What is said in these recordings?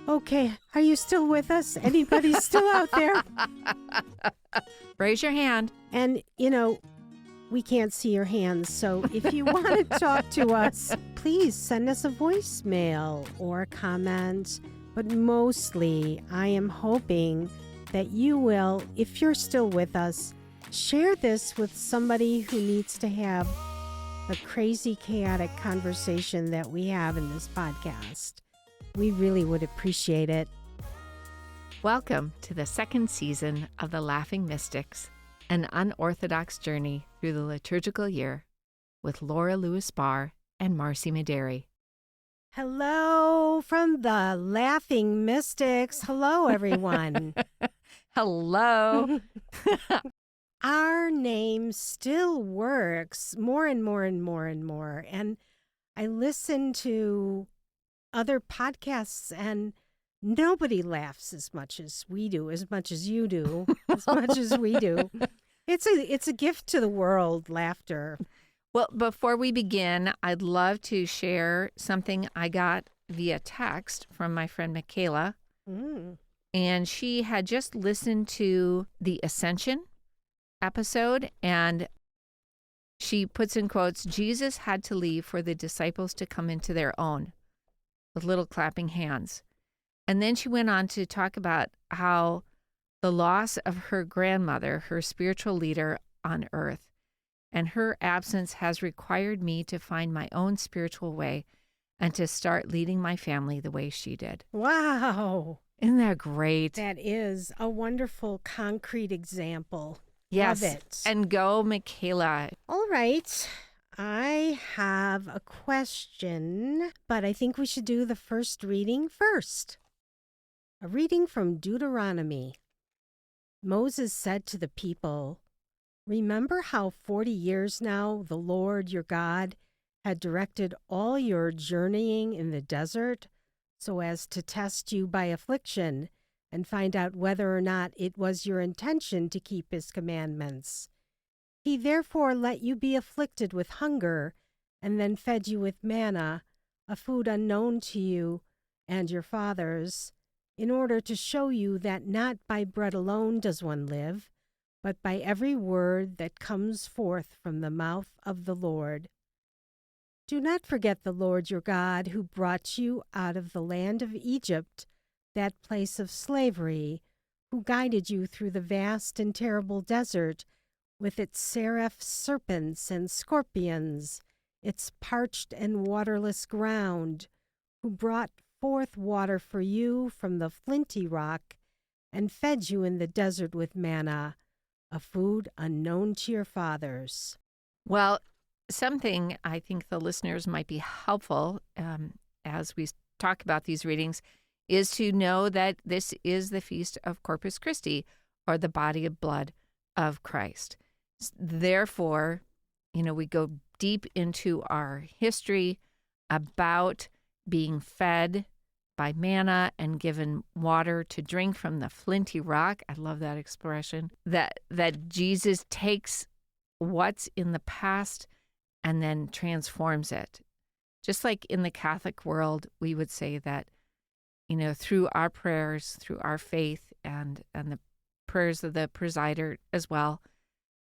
Okay, are you still with us? Anybody still out there? Raise your hand. And, we can't see your hands, so if you want to talk to us, please send us a voicemail or a comment. But mostly, I am hoping that you will, if you're still with us, share this with somebody who needs to have the crazy, chaotic conversation that we have in this podcast. We really would appreciate it. Welcome to the second season of The Laughing Mystics, an unorthodox journey through the liturgical year with Laura Lewis-Barr and Marcy Mederi. Hello from the Laughing Mystics. Hello, everyone. Hello. Our name still works more and more and more and more. And I listen to other podcasts and nobody laughs as much as we do, as much as you do, as much as we do. It's a gift to the world, laughter. Well, before we begin, I'd love to share something I got via text from my friend Michaela. And she had just listened to the Ascension episode, and she puts in quotes, Jesus had to leave for the disciples to come into their own, with little clapping hands. And then she went on to talk about how the loss of her grandmother, her spiritual leader on earth, and her absence has required me to find my own spiritual way and to start leading my family the way she did. Wow. Isn't that great? That is a wonderful concrete example. Yes. Love it. And go, Michaela. All right. I have a question, but I think we should do the first reading first. A reading from Deuteronomy. Moses said to the people, "Remember how 40 years now the Lord your God had directed all your journeying in the desert so as to test you by affliction and find out whether or not it was your intention to keep his commandments. He therefore let you be afflicted with hunger and then fed you with manna, a food unknown to you and your fathers, in order to show you that not by bread alone does one live, but by every word that comes forth from the mouth of the Lord. Do not forget the Lord your God, who brought you out of the land of Egypt, that place of slavery, who guided you through the vast and terrible desert, with its seraph serpents and scorpions, its parched and waterless ground, who brought forth water for you from the flinty rock, and fed you in the desert with manna, a food unknown to your fathers." Well, something I think the listeners might be helpful as we talk about these readings is to know that this is the feast of Corpus Christi, or the body and blood of Christ. Therefore, we go deep into our history about being fed by manna and given water to drink from the flinty rock. I love that expression. That Jesus takes what's in the past and then transforms it. Just like in the Catholic world, we would say that, through our prayers, through our faith, and the prayers of the presider as well,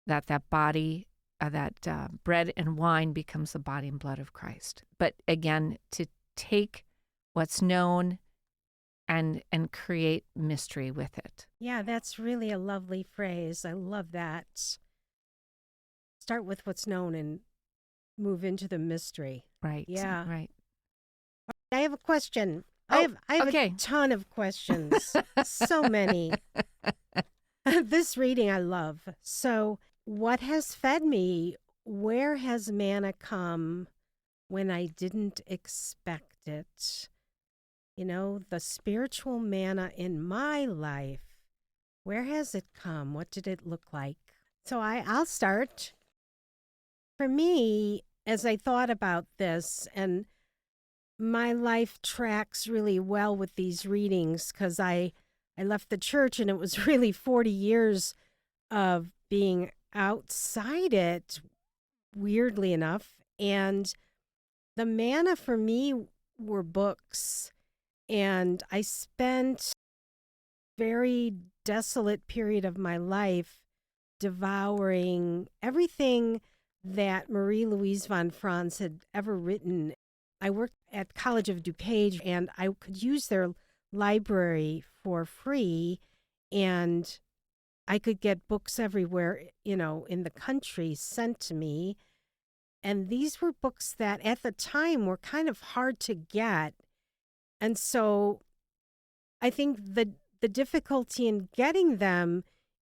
that body, that bread and wine becomes the body and blood of Christ. But again, to take what's known and create mystery with it. Yeah, that's really a lovely phrase. I love that. Start with what's known and move into the mystery. Right. Yeah. Right. I have a question. Oh, I have okay. a ton of questions. So many. This reading I love. So, what has fed me? Where has manna come when I didn't expect it? The spiritual manna in my life. Where has it come? What did it look like? So I'll start. For me, as I thought about this, and my life tracks really well with these readings because I left the church and it was really 40 years of being outside it, weirdly enough. And the manna for me were books. And I spent a very desolate period of my life devouring everything that Marie-Louise von Franz had ever written. I worked at College of DuPage, and I could use their library for free, and I could get books everywhere, in the country sent to me. And these were books that at the time were kind of hard to get. And so I think the difficulty in getting them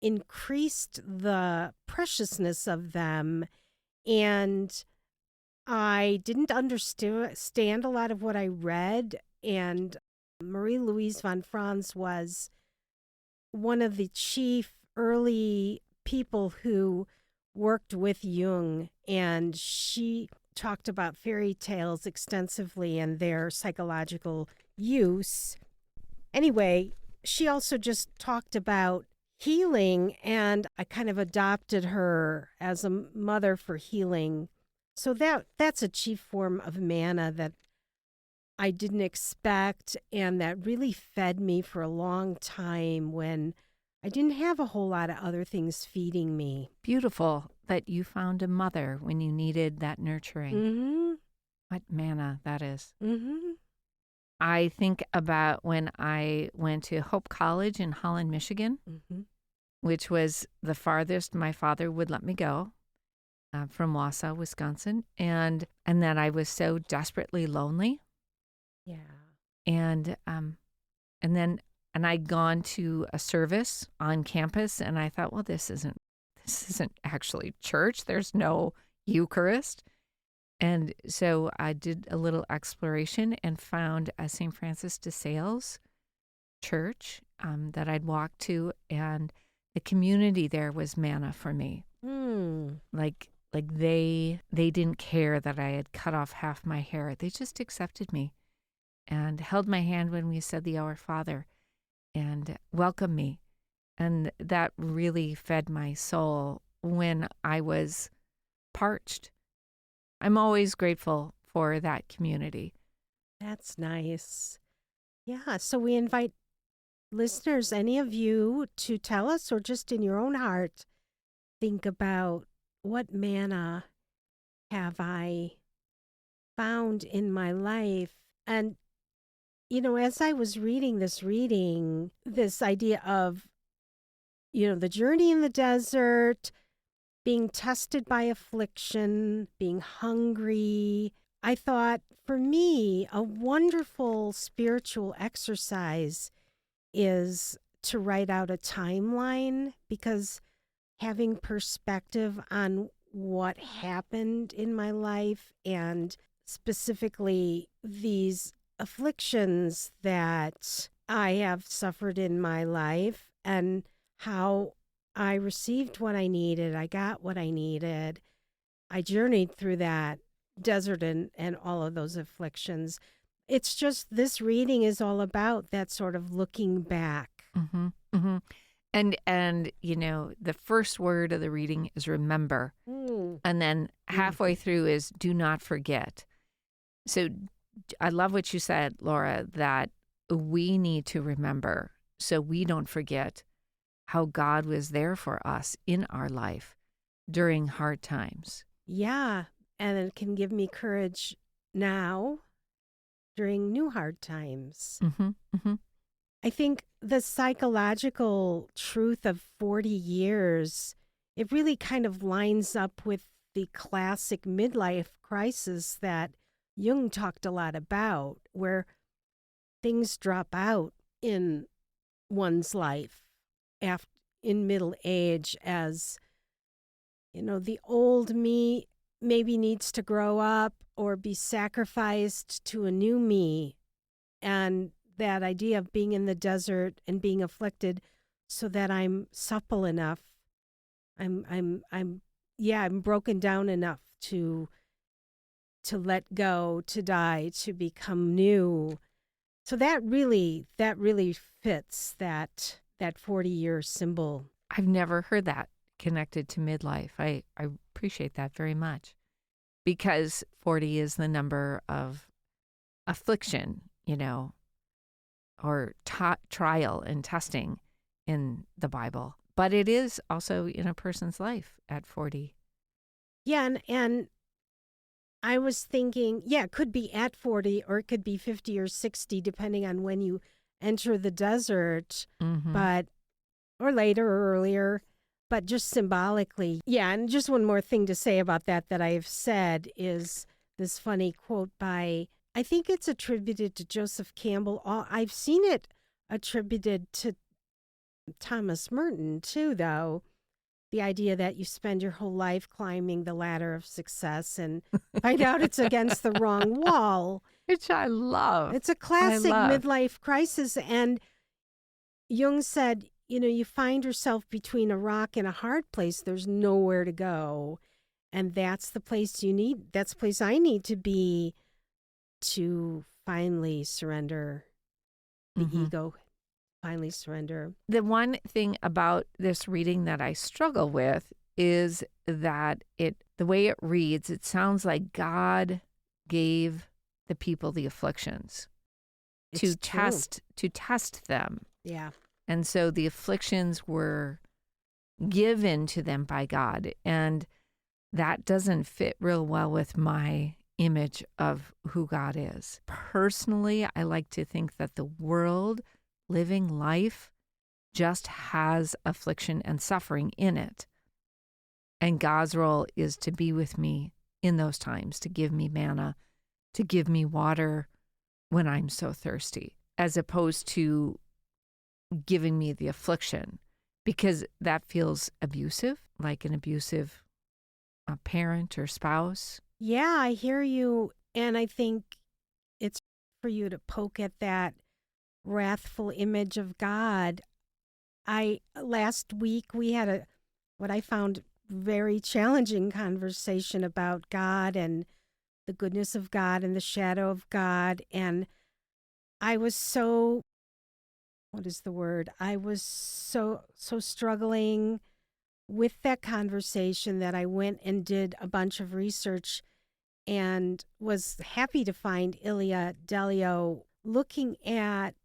increased the preciousness of them. And I didn't understand a lot of what I read. And Marie-Louise von Franz was one of the chief early people who worked with Jung, and she talked about fairy tales extensively and their psychological use. Anyway, she also just talked about healing, and I kind of adopted her as a mother for healing. So that's a chief form of manna that I didn't expect, and that really fed me for a long time when I didn't have a whole lot of other things feeding me. Beautiful that you found a mother when you needed that nurturing. Mm-hmm. What manna that is. Mm-hmm. I think about when I went to Hope College in Holland, Michigan, Mm-hmm. which was the farthest my father would let me go, from Wausau, Wisconsin, and that I was so desperately lonely. Yeah. And I'd gone to a service on campus, and I thought, well, this isn't actually church. There's no Eucharist. And so I did a little exploration and found a St. Francis de Sales church that I'd walked to, and the community there was manna for me. Like they didn't care that I had cut off half my hair. They just accepted me and held my hand when we said the Our Father and welcomed me. And that really fed my soul when I was parched. I'm always grateful for that community. That's nice. Yeah. So we invite listeners, any of you, to tell us, or just in your own heart, think about, what manna have I found in my life? And, as I was reading this idea of, the journey in the desert, being tested by affliction, being hungry, I thought, for me, a wonderful spiritual exercise is to write out a timeline, because having perspective on what happened in my life, and specifically these afflictions that I have suffered in my life, and how I received what I needed, I got what I needed. I journeyed through that desert and all of those afflictions. It's just, this reading is all about that sort of looking back. Mm-hmm, mm-hmm. And the first word of the reading is remember. And then halfway through is do not forget. So I love what you said, Laura, that we need to remember so we don't forget how God was there for us in our life during hard times. Yeah, and it can give me courage now during new hard times. Mm-hmm, mm-hmm. I think the psychological truth of 40 years, it really kind of lines up with the classic midlife crisis that Jung talked a lot about, where things drop out in one's life in middle age, as, the old me maybe needs to grow up or be sacrificed to a new me. And that idea of being in the desert and being afflicted so that I'm supple enough. I'm broken down enough to let go, to die, to become new. So that really fits that 40-year symbol. I've never heard that connected to midlife. I appreciate that very much, because 40 is the number of affliction, or trial and testing in the Bible. But it is also in a person's life at 40. Yeah, and I was thinking, yeah, it could be at 40 or it could be 50 or 60, depending on when you enter the desert, but or later or earlier, but just symbolically. Yeah, and just one more thing to say about that I've said is this funny quote by, I think it's attributed to Joseph Campbell. I've seen it attributed to Thomas Merton too, though. The idea that you spend your whole life climbing the ladder of success and find out it's against the wrong wall. Which I love. It's a classic midlife crisis. And Jung said, you find yourself between a rock and a hard place. There's nowhere to go. And that's the place you need. That's the place I need to be to finally surrender the ego. Finally surrender. The one thing about this reading that I struggle with is that the way it reads, it sounds like God gave the people the afflictions to test them. Yeah. And so the afflictions were given to them by God. And that doesn't fit real well with my image of who God is. Personally, I like to think that the world living life just has affliction and suffering in it. And God's role is to be with me in those times, to give me manna, to give me water when I'm so thirsty, as opposed to giving me the affliction, because that feels abusive, like an abusive parent or spouse. Yeah, I hear you. And I think it's for you to poke at that wrathful image of God. Last week we had what I found very challenging conversation about God and the goodness of God and the shadow of God. And I was so, I was so struggling with that conversation that I went and did a bunch of research and was happy to find Ilia Delio looking at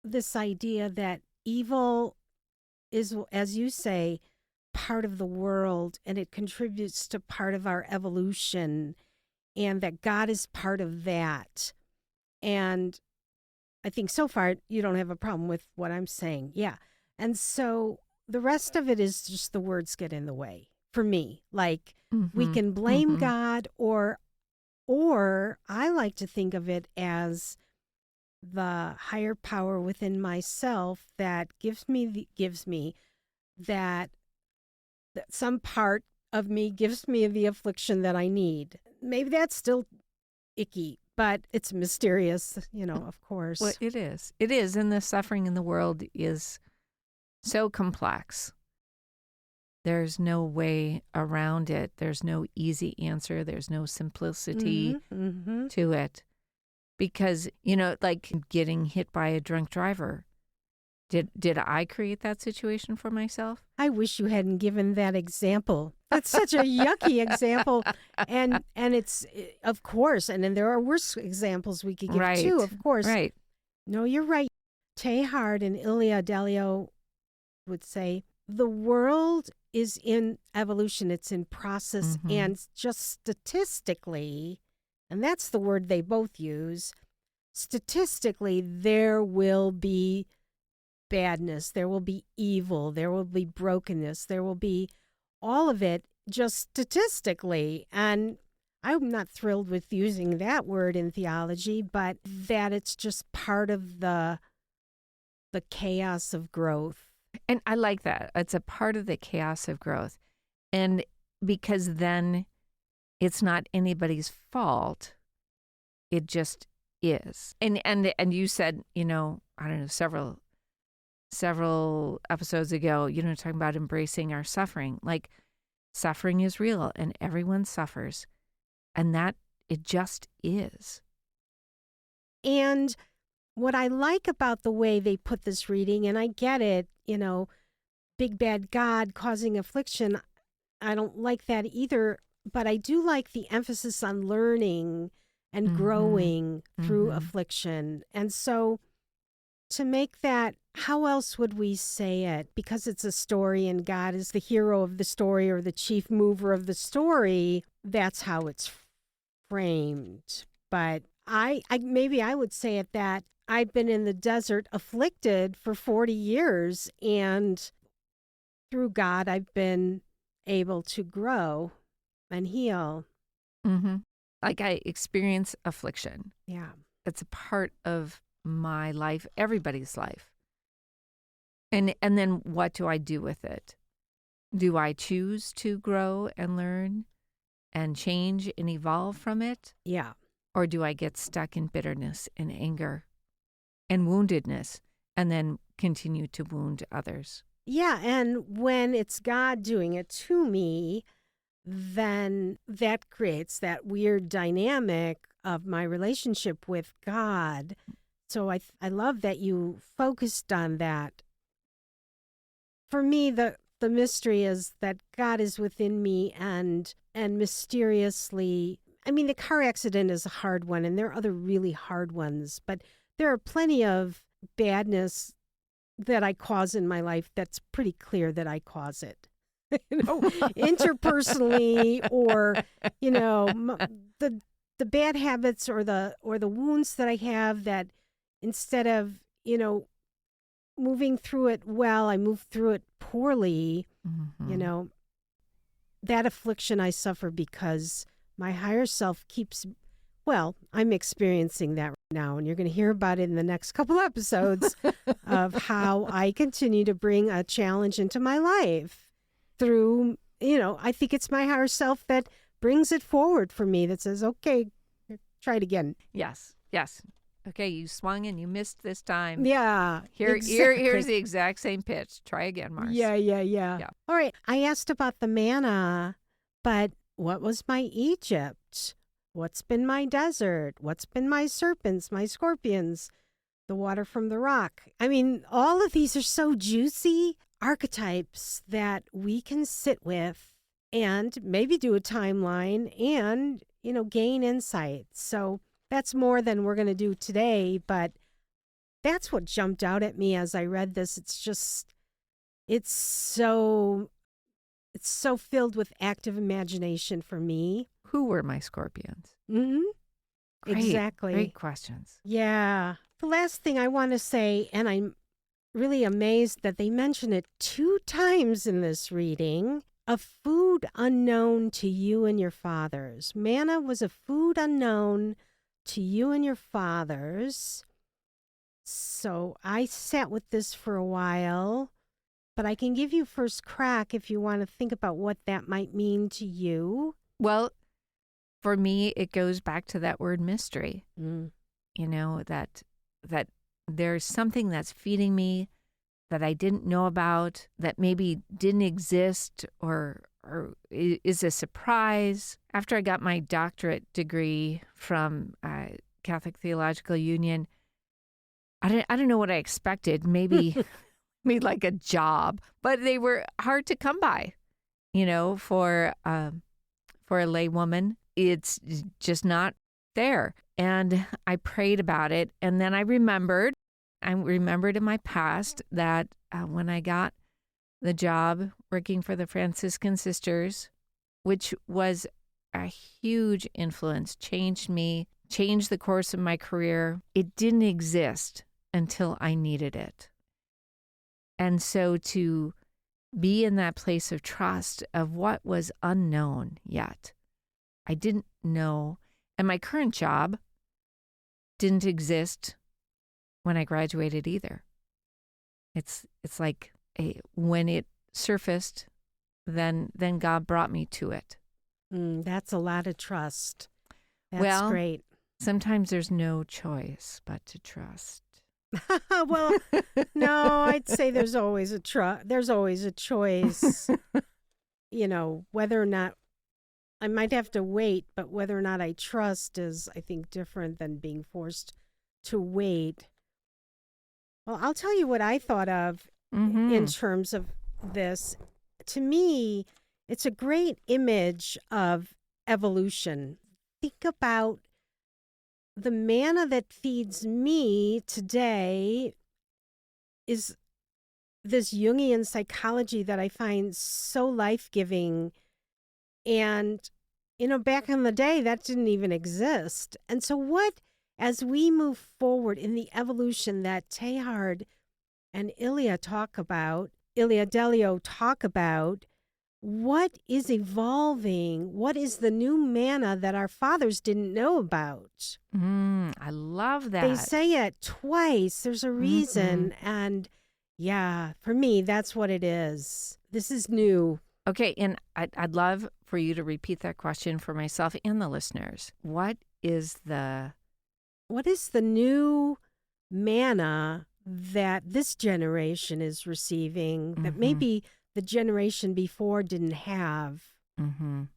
this idea that evil is, as you say, part of the world, and it contributes to part of our evolution, and that God is part of that. And I think so far you don't have a problem with what I'm saying. Yeah. And so the rest of it is just the words get in the way for me. Like we can blame God, or I like to think of it as the higher power within myself that gives me that some part of me gives me the affliction that I need. Maybe that's still icky, but it's mysterious, of course. Well, it is. It is. And the suffering in the world is so complex. There's no way around it. There's no easy answer. There's no simplicity to it. Because, like getting hit by a drunk driver. Did I create that situation for myself? I wish you hadn't given that example. That's such a yucky example. And it's, of course, and then there are worse examples we could give too, of course. Right. No, you're right. Teilhard and Ilia Delio would say, the world is in evolution. It's in process. And just statistically, and that's the word they both use, statistically, there will be badness, there will be evil, there will be brokenness, there will be all of it just statistically. And I'm not thrilled with using that word in theology, but that it's just part of the chaos of growth. And I like that. It's a part of the chaos of growth. And because then it's not anybody's fault. It just is. And you said, I don't know, several episodes ago, talking about embracing our suffering. Like, suffering is real and everyone suffers. And that it just is. And what I like about the way they put this reading, and I get it, big bad God causing affliction, I don't like that either, but I do like the emphasis on learning and growing through affliction. And so to make that, how else would we say it? Because it's a story and God is the hero of the story or the chief mover of the story, that's how it's framed. But I maybe I would say it that I've been in the desert afflicted for 40 years, and through God, I've been able to grow and heal. Mm-hmm. Like I experience affliction. Yeah. It's a part of my life, everybody's life. And then what do I do with it? Do I choose to grow and learn and change and evolve from it? Yeah. Or do I get stuck in bitterness and anger and woundedness and then continue to wound others? Yeah. And when it's God doing it to me, then that creates that weird dynamic of my relationship with God. So I love that you focused on that. For me, the mystery is that God is within me and mysteriously, I mean, the car accident is a hard one, and there are other really hard ones, but there are plenty of badness that I cause in my life that's pretty clear that I cause it. Interpersonally, or the bad habits or the wounds that I have, that instead of moving through it well, I move through it poorly. Mm-hmm. That affliction I suffer because my higher self keeps, well, I'm experiencing that right now, and you're going to hear about it in the next couple episodes of how I continue to bring a challenge into my life through, I think it's my higher self that brings it forward for me, that says, okay, try it again. Yes. Okay, you swung and you missed this time. Yeah. Here's the exact same pitch. Try again, Mars. Yeah. All right. I asked about the manna, but what was my Egypt? What's been my desert? What's been my serpents, my scorpions, the water from the rock? I mean, all of these are so juicy archetypes that we can sit with and maybe do a timeline and, gain insight. So that's more than we're going to do today, but that's what jumped out at me as I read this. It's so filled with active imagination for me. Who were my scorpions? Mm-hmm. Great, Exactly. Great questions. Yeah. The last thing I want to say, and I'm really amazed that they mention it 2 times in this reading, a food unknown to you and your fathers. Manna was a food unknown to you and your fathers. So I sat with this for a while, but I can give you first crack if you want to think about what that might mean to you. Well, for me, it goes back to that word mystery. That there's something that's feeding me that I didn't know about, that maybe didn't exist or is a surprise. After I got my doctorate degree from Catholic Theological Union, I didn't know what I expected. Maybe like a job, but they were hard to come by. For a lay woman, it's just not there. And I prayed about it, and then I remembered in my past that when I got the job working for the Franciscan Sisters, which was a huge influence, changed me, changed the course of my career, it didn't exist until I needed it. And so to be in that place of trust of what was unknown yet, I didn't know. And my current job didn't exist when I graduated either. It's like when it surfaced, then God brought me to it. That's a lot of trust. That's great. Sometimes there's no choice but to trust. Well, no, I'd say there's always a choice. Whether or not I might have to wait, but whether or not I trust is, I think, different than being forced to wait. Well, I'll tell you what I thought of in terms of this. To me, it's a great image of evolution. Think about the manna that feeds me today. is this Jungian psychology that I find so life-giving. And, back in the day, that didn't even exist. And so as we move forward in the evolution that Teilhard and Ilya Delio talk about, what is evolving? What is the new manna that our fathers didn't know about? I love that. They say it twice. There's a reason. And yeah, for me, that's what it is. This is new. Okay, and I'd love for you to repeat that question for myself and the listeners. What is the new manna that this generation is receiving that maybe the generation before didn't have?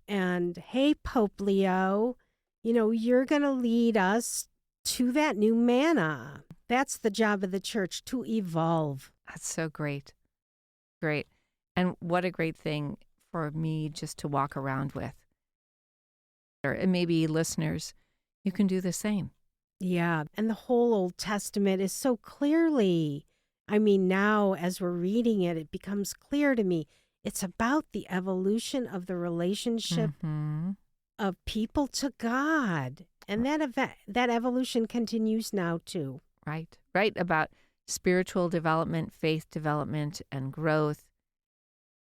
And hey, Pope Leo, you're going to lead us to that new manna. That's the job of the church, to evolve. That's so great. Great. And what a great thing for me just to walk around with. And maybe listeners, you can do the same. Yeah. And the whole Old Testament is so clearly, now as we're reading it, it becomes clear to me. It's about the evolution of the relationship of people to God. And that evolution continues now too. Right. Right. About spiritual development, faith development, and growth,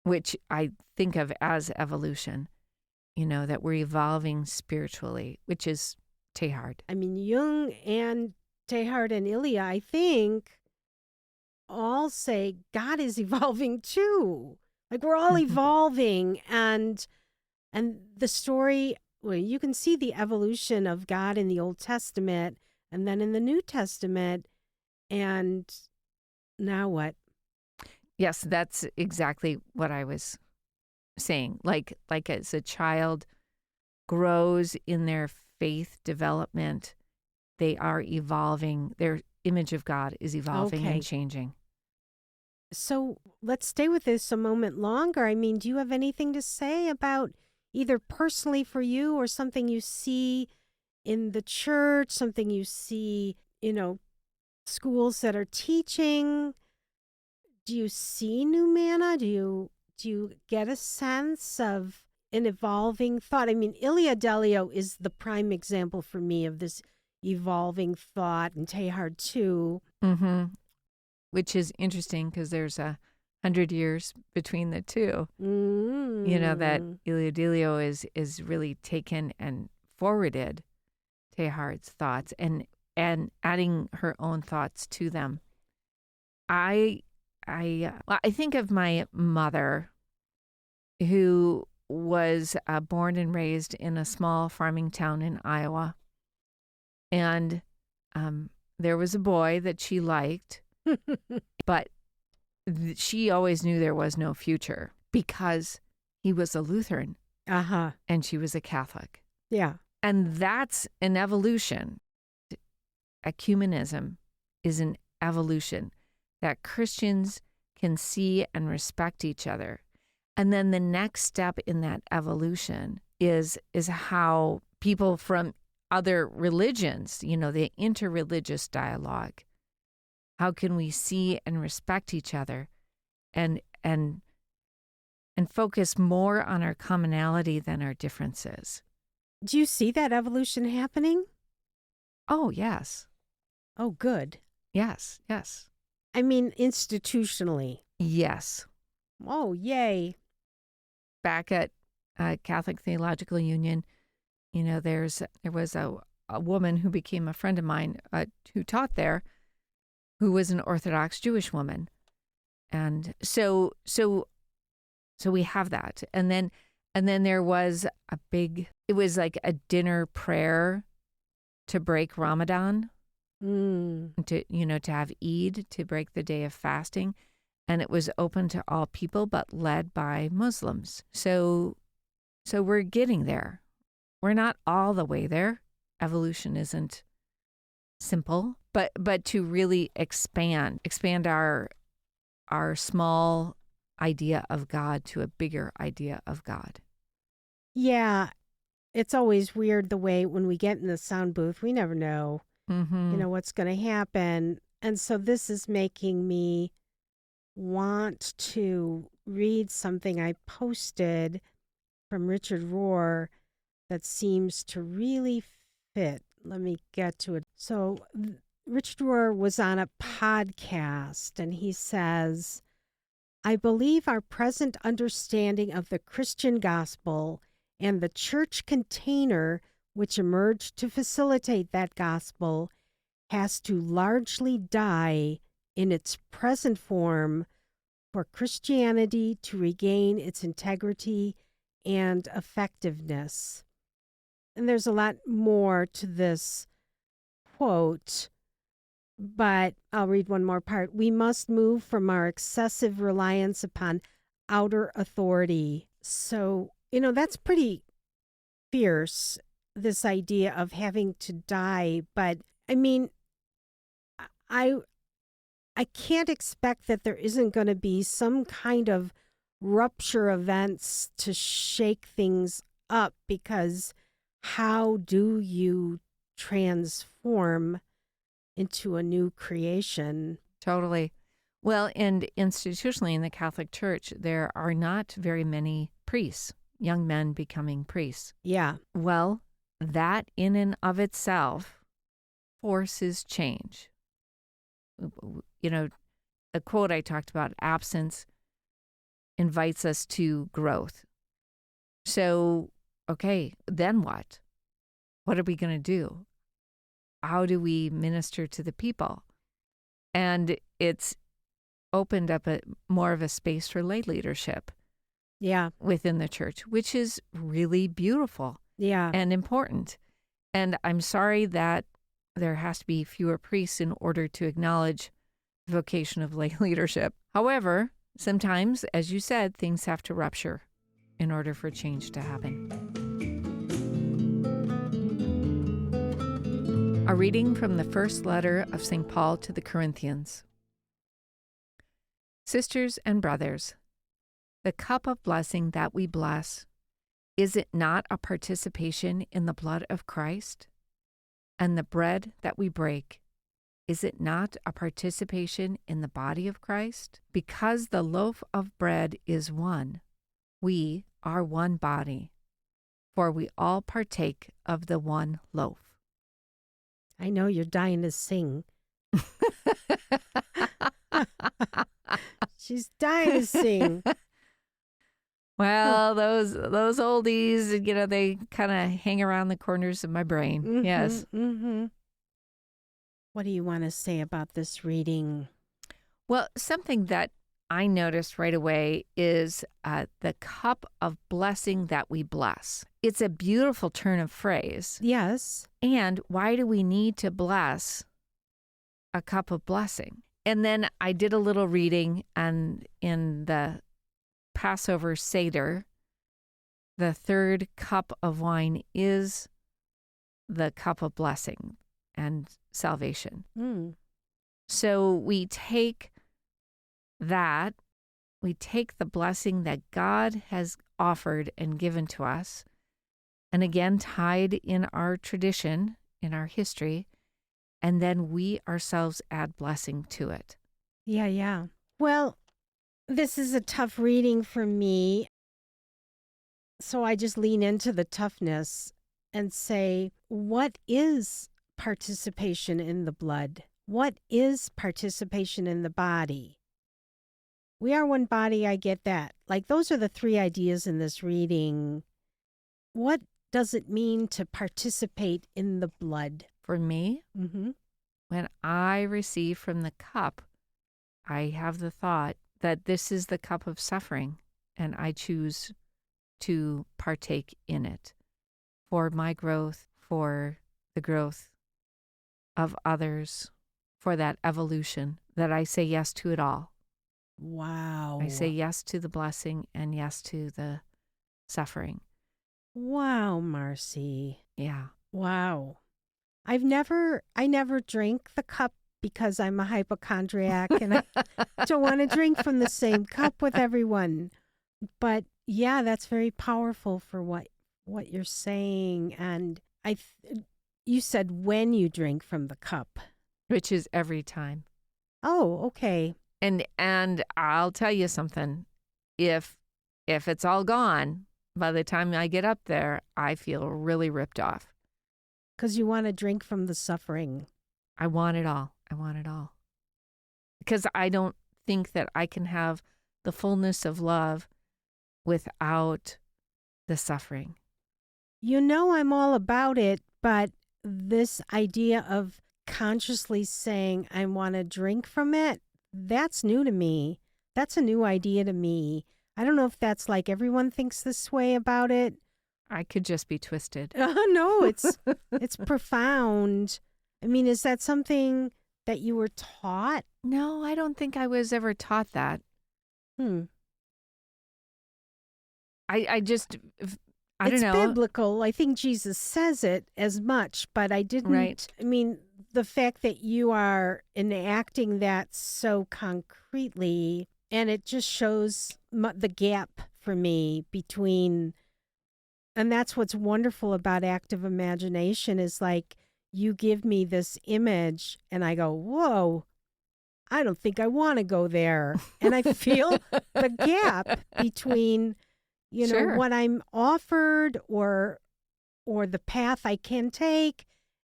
which I think of as evolution, that we're evolving spiritually, which is Teilhard. Jung and Teilhard and Ilya, I think, all say God is evolving too. Like we're all evolving, and the story, well, you can see the evolution of God in the Old Testament and then in the New Testament. And now what? Yes, that's exactly what I was saying. Like as a child grows in their faith development, they are evolving. Their image of God is evolving and changing. So let's stay with this a moment longer. Do you have anything to say about either personally for you or something you see in the church, something you see, schools that are teaching? Do you see new manna? Do you get a sense of an evolving thought? Ilya Delio is the prime example for me of this evolving thought, and Teilhard too. Which is interesting because there's 100 years between the two. That Ilya Delio is really taken and forwarded Teilhard's thoughts and adding her own thoughts to them. I think of my mother, who was born and raised in a small farming town in Iowa. And there was a boy that she liked, but she always knew there was no future because he was a Lutheran. And she was a Catholic. Yeah. And that's an evolution. Ecumenism is an evolution that Christians can see and respect each other. And then the next step in that evolution is how people from other religions, the interreligious dialogue, how can we see and respect each other and focus more on our commonality than our differences? Do you see that evolution happening? Oh, yes. Oh, good. Yes. Institutionally. Yes. Oh, yay. Back at Catholic Theological Union, there was a woman who became a friend of mine who taught there, who was an Orthodox Jewish woman. And so we have that. And then there was it was like a dinner prayer to break Ramadan, to have Eid, to break the day of fasting. And it was open to all people, but led by Muslims. So we're getting there. We're not all the way there. Evolution isn't simple, but to really expand our small idea of God to a bigger idea of God. Yeah, it's always weird the way when we get in the sound booth, we never know, what's going to happen. And so this is making me want to read something I posted from Richard Rohr that seems to really fit. Let me get to it. So Richard Rohr was on a podcast and he says, I believe our present understanding of the Christian gospel and the church container which emerged to facilitate that gospel has to largely die in its present form for Christianity to regain its integrity and effectiveness. And there's a lot more to this quote, but I'll read one more part. We must move from our excessive reliance upon outer authority. So, that's pretty fierce, this idea of having to die. But I mean, I can't expect that there isn't going to be some kind of rupture events to shake things up, because how do you transform into a new creation? Totally. Well, and institutionally in the Catholic Church, there are not very many priests, young men becoming priests. Yeah. Well, that in and of itself forces change. The quote I talked about, absence invites us to growth. So, okay, then what? What are we going to do? How do we minister to the people? And it's opened up more of a space for lay leadership. Yeah. Within the church, which is really beautiful. Yeah. And important. And I'm sorry that there has to be fewer priests in order to acknowledge the vocation of lay leadership. However, sometimes, as you said, things have to rupture in order for change to happen. A reading from the first letter of St. Paul to the Corinthians. Sisters and brothers, the cup of blessing that we bless, is it not a participation in the blood of Christ? And the bread that we break, is it not a participation in the body of Christ? Because the loaf of bread is one, we are one body, for we all partake of the one loaf. I know you're dying to sing. She's dying to sing. Well, those oldies, they kind of hang around the corners of my brain. Mm-hmm, yes. Mm-hmm. What do you want to say about this reading? Well, something that I noticed right away is the cup of blessing that we bless. It's a beautiful turn of phrase. Yes. And why do we need to bless a cup of blessing? And then I did a little reading, and in the Passover Seder, the third cup of wine is the cup of blessing and salvation. So we take the blessing that God has offered and given to us, and again tied in our tradition, in our history, and then we ourselves add blessing to it. Yeah. Well, this is a tough reading for me, so I just lean into the toughness and say, what is participation in the blood? What is participation in the body? We are one body, I get that. Like, those are the three ideas in this reading. What does it mean to participate in the blood? For me, Mm-hmm. when I receive from the cup, I have the thought that this is the cup of suffering, and I choose to partake in it for my growth, for the growth of others, for that evolution, that I say yes to it all. Wow. I say yes to the blessing and yes to the suffering. Wow, Marcy. Yeah. Wow. I never drink the cup because I'm a hypochondriac and I don't want to drink from the same cup with everyone. But yeah, that's very powerful for what you're saying. And you said when you drink from the cup. which is every time. Oh, okay. And I'll tell you something. If it's all gone, by the time I get up there, I feel really ripped off. Because you want to drink from the suffering. I want it all. I want it all. Because I don't think that I can have the fullness of love without the suffering. You know I'm all about it, but this idea of consciously saying I want to drink from it, that's new to me. That's a new idea to me. I don't know if that's like everyone thinks this way about it. I could just be twisted. No, it's profound. I mean, is that something that you were taught? No, I don't think I was ever taught that. I just, I don't know. It's biblical. I think Jesus says it as much, but I didn't. Right. I mean, the fact that you are enacting that so concretely, and it just shows the gap for me between, and that's what's wonderful about active imagination is like you give me this image and I go, whoa, I don't think I want to go there. And I feel the gap between, you know, Sure. what I'm offered or the path I can take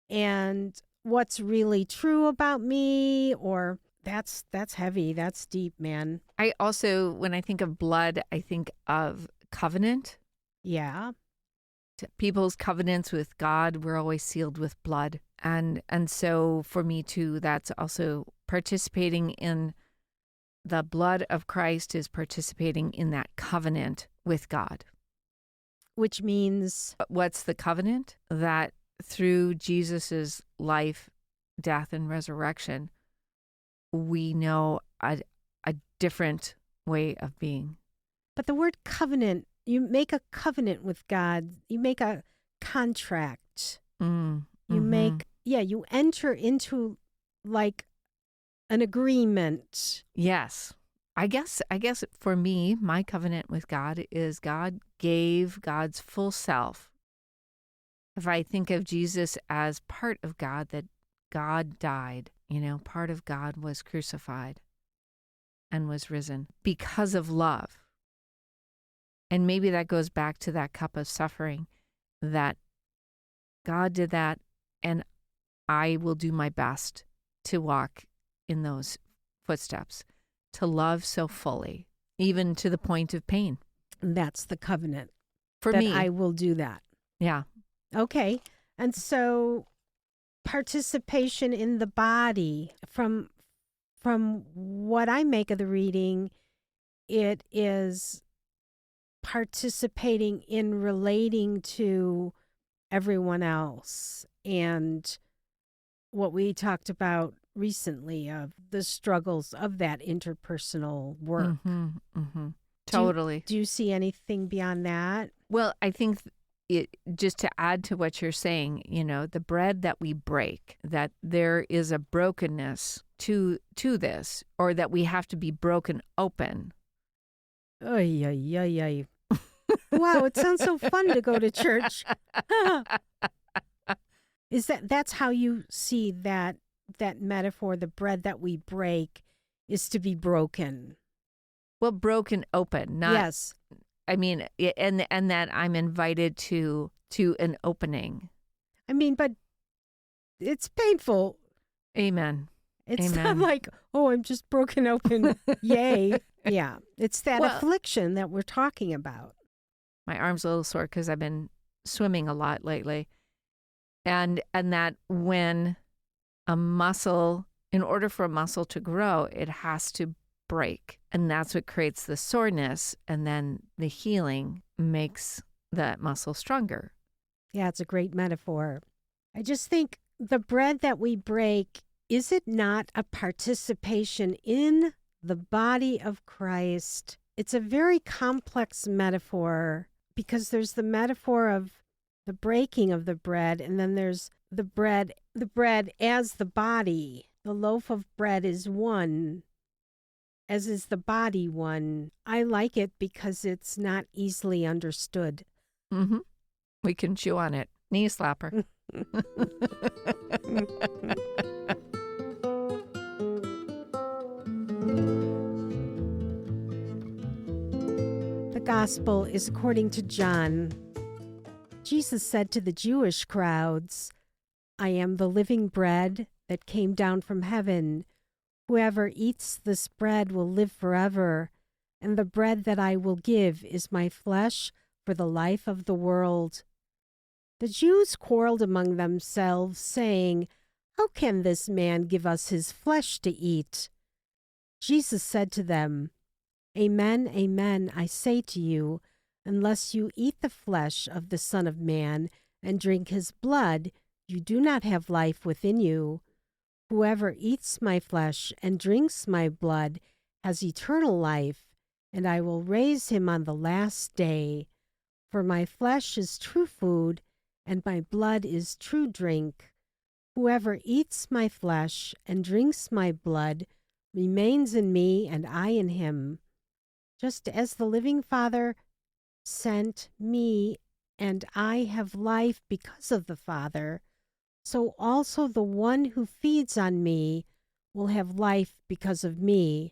and what's really true about me, or that's heavy. That's deep, man. I also, when I think of blood, I think of covenant. Yeah. People's covenants with God were always sealed with blood. And so for me too, that's also participating in the blood of Christ is participating in that covenant with God. Which means? What's the covenant? That through Jesus's life, death, and resurrection, we know a different way of being. But the word covenant, you make a covenant with God. You make a contract. You make, you enter into like an agreement. Yes. I guess for me, my covenant with God is God gave God's full self. If I think of Jesus as part of God, that God died, you know, part of God was crucified and was risen because of love. And maybe that goes back to that cup of suffering, that God did that, and I will do my best to walk in those footsteps, to love so fully, even to the point of pain. That's the covenant. For that me. I will do that. Yeah. Okay. And so participation in the body, from what I make of the reading, it is participating in relating to everyone else and what we talked about recently of the struggles of that interpersonal work. Totally. Do you see anything beyond that? Well, I think just to add to what you're saying, you know, the bread that we break, that there is a brokenness to this, or that we have to be broken open. Ay, ay, ay, ay. Wow, it sounds so fun to go to church. That's how you see that metaphor, the bread that we break is to be broken. Well, broken open, not. Yes. I mean, and that I'm invited to an opening. I mean, but it's painful. Amen. It's Amen. not like, oh, I'm just broken open. Yay. Yeah. It's that affliction that we're talking about. My arm's a little sore because I've been swimming a lot lately. And that when a muscle, in order for a muscle to grow, it has to break. And that's what creates the soreness. And then the healing makes that muscle stronger. Yeah, it's a great metaphor. I just think the bread that we break, is it not a participation in the body of Christ? It's a very complex metaphor because there's the metaphor of the breaking of the bread, and then there's the bread as the body. The loaf of bread is one, as is the body one. I like it because it's not easily understood. We can chew on it. Knee slapper. Gospel is according to John. Jesus said to the Jewish crowds, "I am the living bread that came down from heaven. Whoever eats this bread will live forever, and the bread that I will give is my flesh for the life of the world." The Jews quarreled among themselves, saying, "How can this man give us his flesh to eat?" Jesus said to them, "Amen, amen, I say to you, unless you eat the flesh of the Son of Man and drink his blood, you do not have life within you. Whoever eats my flesh and drinks my blood has eternal life, and I will raise him on the last day. For my flesh is true food, and my blood is true drink. Whoever eats my flesh and drinks my blood remains in me, and I in him. Just as the living Father sent me, and I have life because of the Father, so also the one who feeds on me will have life because of me.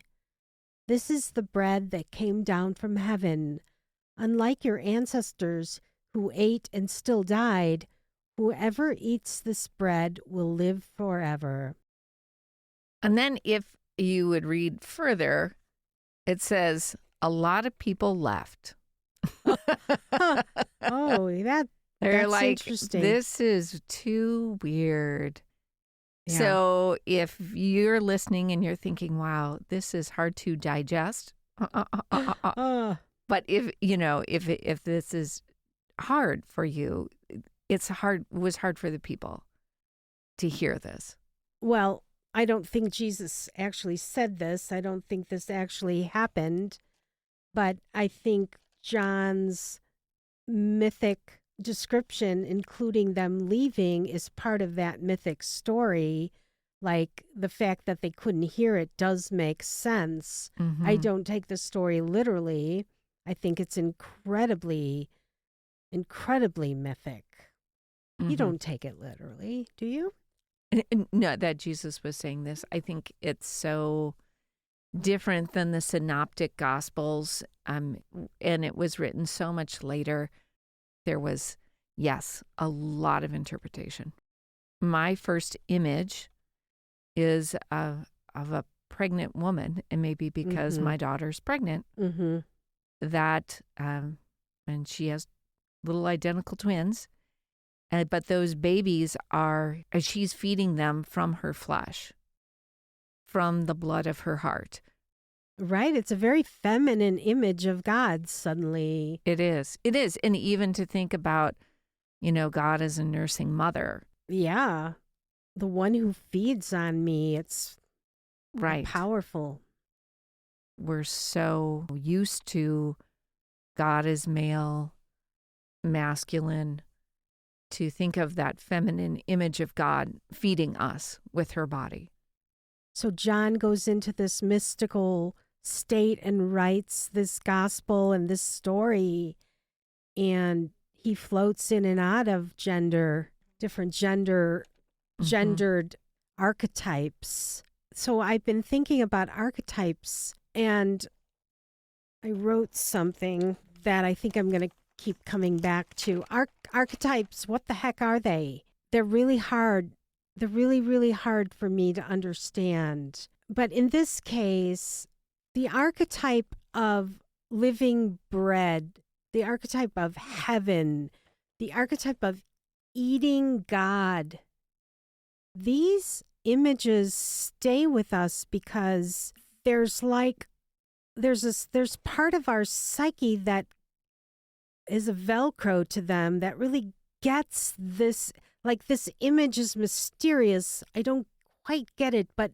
This is the bread that came down from heaven. Unlike your ancestors who ate and still died, whoever eats this bread will live forever." And then if you would read further, it says a lot of people left. Huh. Oh, They're that's like, interesting. this is too weird. Yeah. So if you're listening and you're thinking, wow, this is hard to digest. But if this is hard for you, it was hard for the people to hear this. Well, I don't think Jesus actually said this. I don't think this actually happened. But I think John's mythic description, including them leaving, is part of that mythic story. Like the fact that they couldn't hear it does make sense. Mm-hmm. I don't take the story literally. I think it's incredibly, incredibly mythic. Mm-hmm. You don't take it literally, do you? No, that Jesus was saying this. I think it's so different than the synoptic gospels, and it was written so much later. There was, yes, a lot of interpretation. My first image is of a pregnant woman, and maybe because my daughter's pregnant, that, and she has little identical twins, but those babies she's feeding them from her flesh, from the blood of her heart. Right. It's a very feminine image of God suddenly. It is. It is. And even to think about, God as a nursing mother. Yeah. The one who feeds on me. It's right. Powerful. We're so used to God as male, masculine, to think of that feminine image of God feeding us with her body. So John goes into this mystical state and writes this gospel and this story, and he floats in and out of different gendered archetypes. So I've been thinking about archetypes, and I wrote something that I think I'm going to keep coming back to. Archetypes, what the heck are they? They're really hard. They're really, really hard for me to understand. But in this case, the archetype of living bread, the archetype of heaven, the archetype of eating God, these images stay with us because there's part of our psyche that is a Velcro to them that really gets this. Like, this image is mysterious. I don't quite get it, but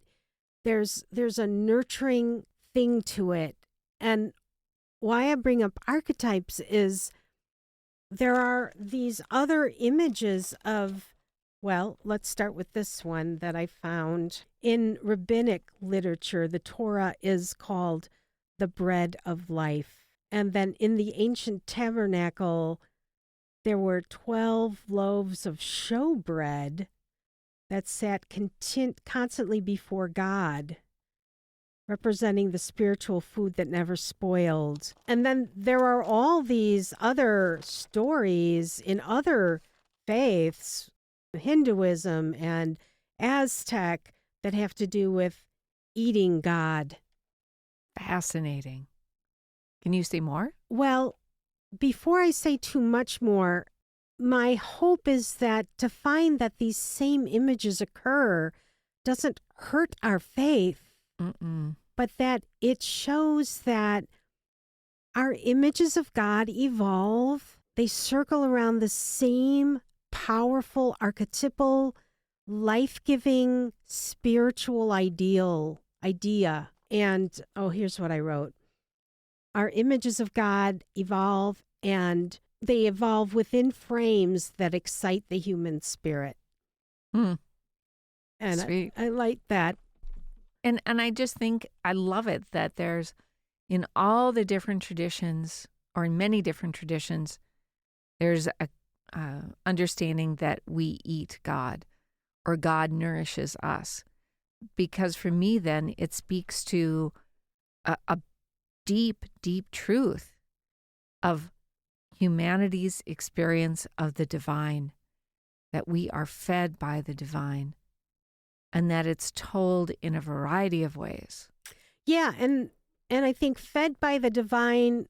there's a nurturing thing to it. And why I bring up archetypes is there are these other images of, well, let's start with this one that I found. In rabbinic literature, the Torah is called the bread of life. And then in the ancient Tabernacle, there were 12 loaves of showbread that sat constantly before God. representing the spiritual food that never spoiled. And then there are all these other stories in other faiths, Hinduism and Aztec, that have to do with eating God. Fascinating. Can you say more? Well, before I say too much more, my hope is that to find that these same images occur doesn't hurt our faith, but that it shows that our images of God evolve. They circle around the same powerful, archetypal, life-giving, spiritual idea. And, here's what I wrote. Our images of God evolve, and they evolve within frames that excite the human spirit. And And I like that. And I just think I love it that there's, in all the different traditions, or in many different traditions, there's a understanding that we eat God, or God nourishes us. Because for me, then, it speaks to a deep, deep truth of humanity's experience of the divine, that we are fed by the divine, and that it's told in a variety of ways. Yeah, and I think fed by the divine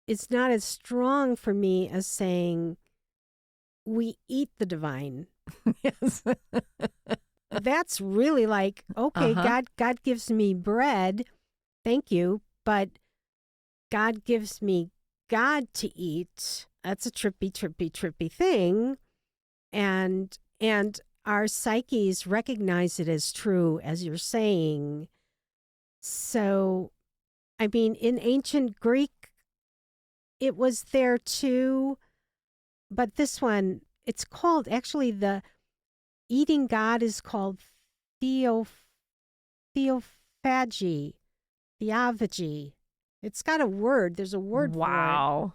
is not as strong for me as saying we eat the divine. Yes. That's really like, okay, God gives me bread, thank you, but God gives me God to eat. That's a trippy thing. And our psyches recognize it as true, as you're saying. So, I mean, in ancient Greek, it was there too, but this one, it's called, actually, the eating God is called theophagy. Theophagy. It's got a word. There's a word for it. Wow.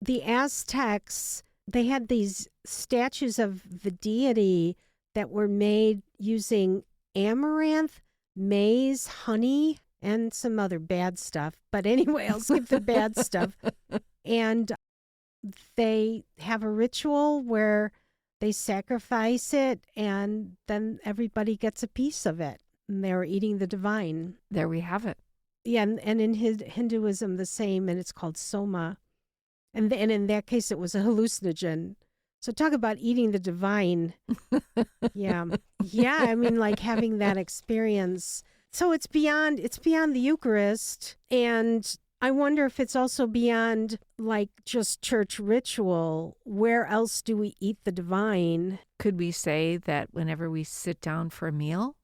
The Aztecs, they had these statues of the deity that were made using amaranth, maize, honey, and some other bad stuff. But anyway, I'll skip the bad stuff. And they have a ritual where they sacrifice it, and then everybody gets a piece of it. And they're eating the divine. There we have it. Yeah, and in Hinduism, the same, and it's called soma. And in that case, it was a hallucinogen. So talk about eating the divine. Yeah. Yeah, I mean, like having that experience. So it's beyond the Eucharist. And I wonder if it's also beyond like just church ritual. Where else do we eat the divine? Could we say that whenever we sit down for a meal,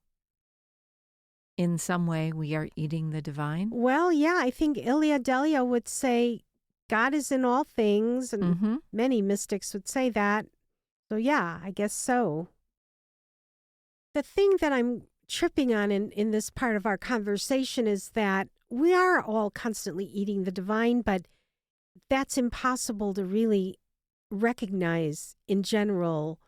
in some way we are eating the divine? Well, yeah, I think Ilia Delia would say God is in all things, and many mystics would say that. So yeah, I guess so. The thing that I'm tripping on in this part of our conversation is that we are all constantly eating the divine, but that's impossible to really recognize in general.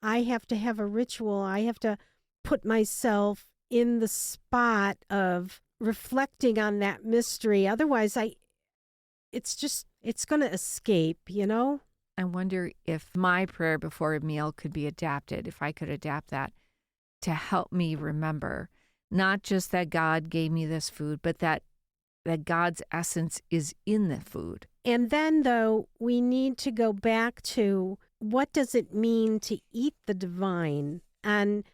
I have to have a ritual. I have to put myself in the spot of reflecting on that mystery. Otherwise, it's going to escape, you know? I wonder if my prayer before a meal could be adapted, if I could adapt that to help me remember, not just that God gave me this food, but that God's essence is in the food. And then, though, we need to go back to what does it mean to eat the divine? And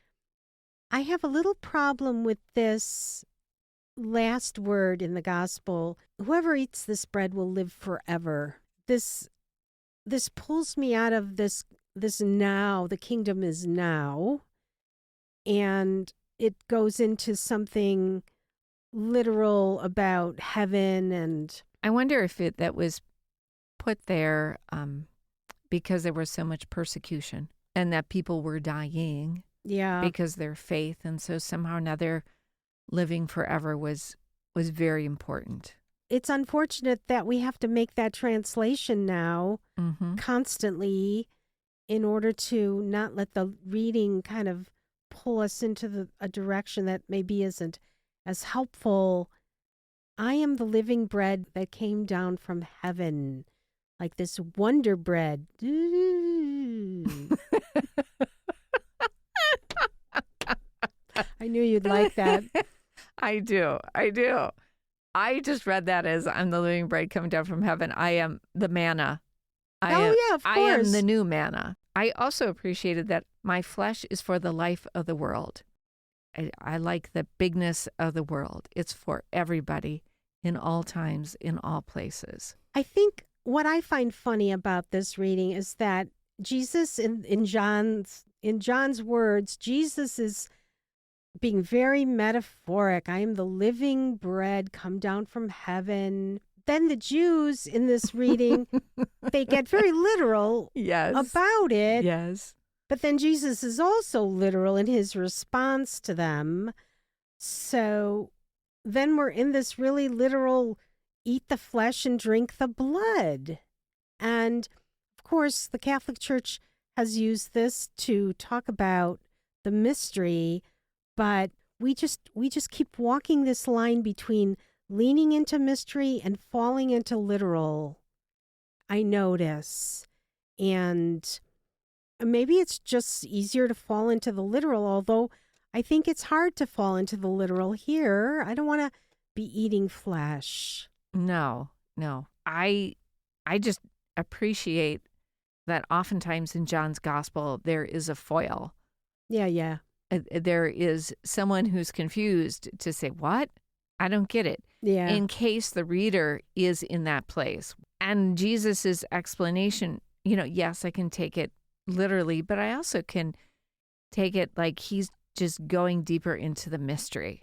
I have a little problem with this last word in the gospel. Whoever eats this bread will live forever. This pulls me out of this now. The kingdom is now. And it goes into something literal about heaven. And I wonder if that was put there because there was so much persecution and that people were dying. Yeah. Because their faith, and so somehow or another living forever was very important. It's unfortunate that we have to make that translation now constantly in order to not let the reading kind of pull us into a direction that maybe isn't as helpful. I am the living bread that came down from heaven, like this wonder bread. I knew you'd like that. I do. I just read that as I'm the living bread coming down from heaven. I am the manna. Yeah, of course. I am the new manna. I also appreciated that my flesh is for the life of the world. I like the bigness of the world. It's for everybody in all times, in all places. I think what I find funny about this reading is that Jesus, in John's words, Jesus is being very metaphoric. I am the living bread come down from heaven. Then the Jews in this reading, they get very literal about it. Yes. But then Jesus is also literal in his response to them. So then we're in this really literal eat the flesh and drink the blood. And of course, the Catholic Church has used this to talk about the mystery, but we just keep walking this line between leaning into mystery and falling into literal, I notice. And maybe it's just easier to fall into the literal, although I think it's hard to fall into the literal here. I don't want to be eating flesh. No. I just appreciate that oftentimes in John's gospel, there is a foil. Yeah. There is someone who's confused to say, what? I don't get it. Yeah. In case the reader is in that place. And Jesus's explanation, yes, I can take it literally, but I also can take it like he's just going deeper into the mystery.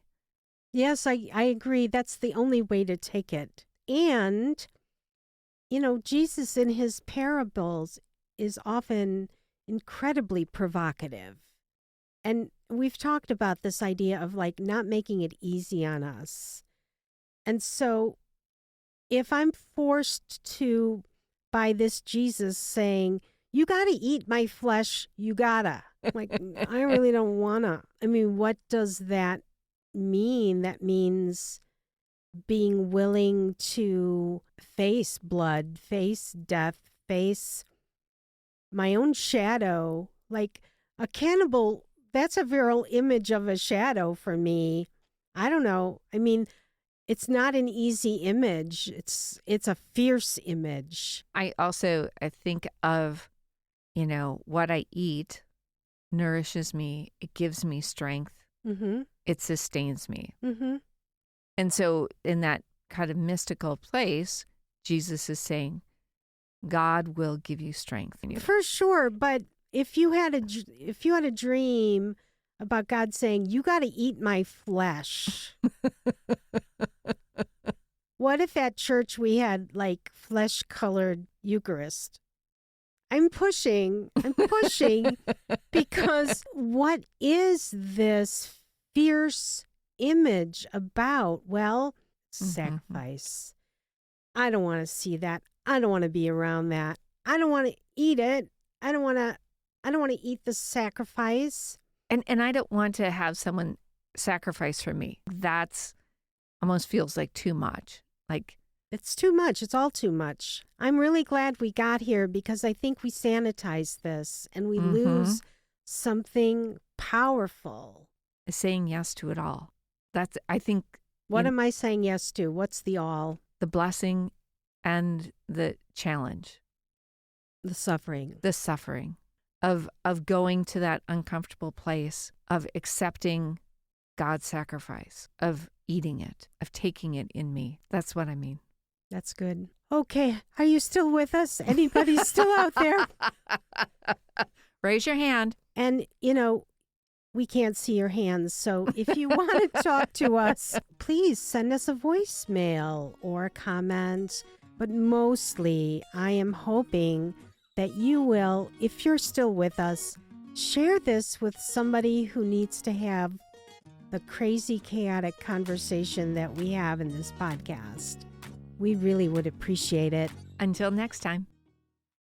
Yes, I agree. That's the only way to take it. And, Jesus in his parables is often incredibly provocative. And we've talked about this idea of like not making it easy on us. And so if I'm forced to, by this Jesus saying, you got to eat my flesh, you gotta. Like, I really don't wanna. I mean, what does that mean? That means being willing to face blood, face death, face my own shadow. Like a cannibal, that's a virile image of a shadow for me. I don't know. I mean, it's not an easy image. It's a fierce image. I think of, what I eat nourishes me. It gives me strength. Mm-hmm. It sustains me. Mm-hmm. And so in that kind of mystical place, Jesus is saying, God will give you strength. For sure. But if you had a dream about God saying, you got to eat my flesh. What if at church we had like flesh-colored Eucharist? I'm pushing because what is this fierce image about? Well, sacrifice. I don't want to see that. I don't want to be around that. I don't want to eat it. I don't want to eat the sacrifice. And I don't want to have someone sacrifice for me. That's almost feels like too much. Like it's too much. It's all too much. I'm really glad we got here because I think we sanitize this and we lose something powerful. Saying yes to it all. That's, I think. What am I saying yes to? What's the all? The blessing and the challenge. The suffering. The suffering of going to that uncomfortable place of accepting God's sacrifice, of eating it, of taking it in me. That's what I mean. That's good. Okay. Are you still with us? Anybody still out there? Raise your hand. And, we can't see your hands. So if you want to talk to us, please send us a voicemail or a comment. But mostly, I am hoping that you will, if you're still with us, share this with somebody who needs to have the crazy, chaotic conversation that we have in this podcast. We really would appreciate it. Until next time.